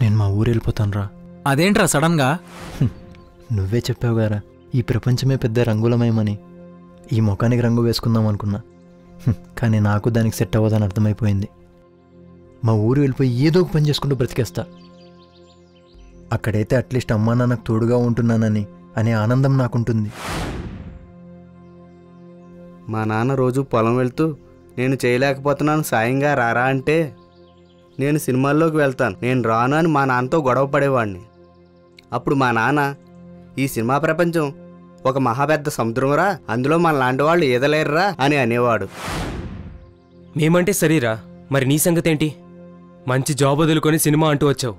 నేను మా ఊరు వెళ్ళిపోతానురా. అదేంట్రా సడన్గా? నువ్వే చెప్పావు గారా ఈ ప్రపంచమే పెద్ద రంగులమయమని. ఈ ముఖానికి రంగు వేసుకుందాం అనుకున్నా, కానీ నాకు దానికి సెట్ అవ్వదని అర్థమైపోయింది. మా ఊరు వెళ్ళిపోయి ఏదో ఒక పని చేసుకుంటూ బ్రతికేస్తా. అక్కడైతే అట్లీస్ట్ అమ్మా నాన్నకు తోడుగా ఉంటున్నానని అనే ఆనందం నాకుంటుంది. మా నాన్న రోజు పొలం వెళ్తూ నేను చేయలేకపోతున్నాను సాయంగా రారా అంటే నేను సినిమాల్లోకి వెళ్తాను నేను రాను అని మా నాన్నతో గొడవ పడేవాడిని. అప్పుడు మా నాన్న ఈ సినిమా ప్రపంచం ఒక మహాపెద్ద సముద్రంరా, అందులో మన లాంటి వాళ్ళు ఈదలేరురా అని అనేవాడు. మేమంటే సరేరా, మరి నీ సంగతేంటి? మంచి జాబ్ వదులుకొని సినిమా అంటూ వచ్చావు.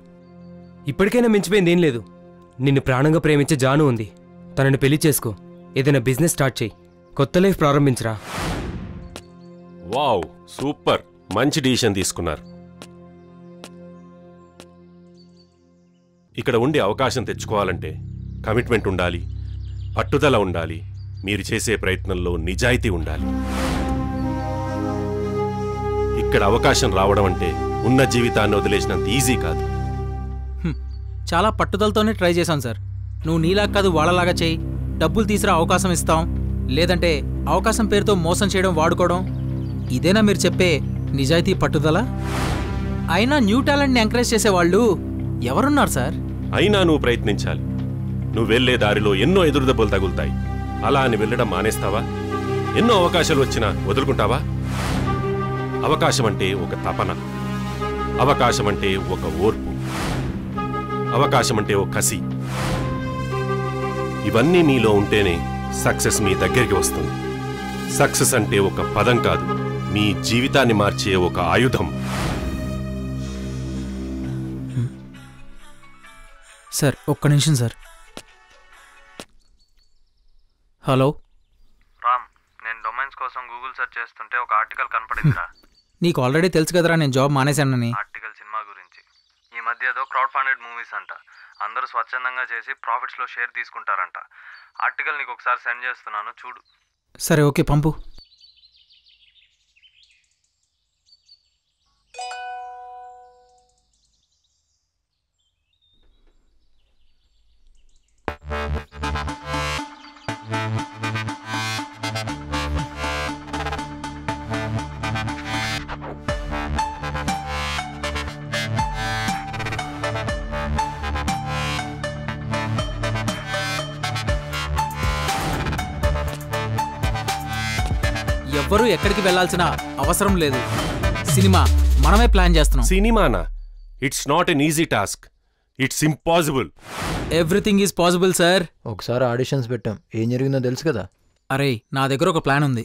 ఇప్పటికైనా మించిపోయింది ఏం లేదు. నిన్ను ప్రాణంగా ప్రేమించే జాను ఉంది, తనని పెళ్లి చేసుకో, ఏదైనా బిజినెస్ స్టార్ట్ చేయి, కొత్త లైఫ్ ప్రారంభించరా. వావ్, సూపర్, మంచి డిసిషన్ తీసుకున్నారు. ఇక్కడ ఉండి అవకాశం తెచ్చుకోవాలంటే కమిట్మెంట్ ఉండాలి, పట్టుదల ఉండాలి, మీరు చేసే ప్రయత్నంలో నిజాయితీ ఉండాలి. ఇక్కడ అవకాశం రావడం అంటే ఉన్న జీవితాన్ని వదిలేసినంత ఈజీ కాదు. చాలా పట్టుదలతోనే ట్రై చేశాను సార్. నువ్వు నీలా కాదు వాళ్ళలాగా చేయి, డబ్బులు తీసిరా అవకాశం ఇస్తాం, లేదంటే అవకాశం పేరుతో మోసం చేయడం వాడుకోవడం, ఇదేనా మీరు చెప్పే నిజాయితీ పట్టుదల? అయినా న్యూ టాలెంట్ని ఎంకరేజ్ చేసేవాళ్ళు ఎవరున్నారు సార్? అయినా నువ్వు ప్రయత్నించాలి. నువ్వు వెళ్లే దారిలో ఎన్నో ఎదురుదెబ్బలు తగులుతాయి. అలా అని వెళ్ళడం మానేస్తావా? ఎన్నో అవకాశాలు వచ్చినా వదులుకుంటావా? అవకాశం అంటే ఒక తపన, అవకాశం అంటే ఒక ఓర్పు, అవకాశం అంటే ఒక కసి. ఇవన్నీ మీలో ఉంటేనే సక్సెస్ మీ దగ్గరికి వస్తుంది. సక్సెస్ అంటే ఒక పదం కాదు, మీ జీవితాన్ని మార్చే ఒక ఆయుధం. సార్ ఒక్క నిమిషం సార్. హలో రామ్, నేను డొమైన్స్ కోసం గూగుల్ సెర్చ్ చేస్తుంటే ఒక ఆర్టికల్ కనపడిందిరా. నీకు ఆల్రెడీ తెలుసు కదరా నేను జాబ్ మానేశానని. ఆర్టికల్ సినిమా గురించి. ఈ మధ్య ఏదో క్రౌడ్ ఫండెడ్ మూవీస్ అంట, అందరూ స్వచ్ఛందంగా చేసి ప్రాఫిట్స్లో షేర్ తీసుకుంటారంట. ఆర్టికల్ నీకు ఒకసారి సెండ్ చేస్తున్నాను, చూడు. సరే ఓకే, పంపు. ఎవ్వరూ ఎక్కడికి వెళ్లాల్సిన అవసరం లేదు. సినిమా మనమే ప్లాన్ చేస్తున్నాం. సినిమానా? It's not an easy task, it's impossible. Everything is possible sir. ఒకసారి ఆడిషన్స్ పెట్టాం, ఏం జరిగిందో తెలుసు కదా. అరే నా దగ్గర ఒక ప్లాన్ ఉంది.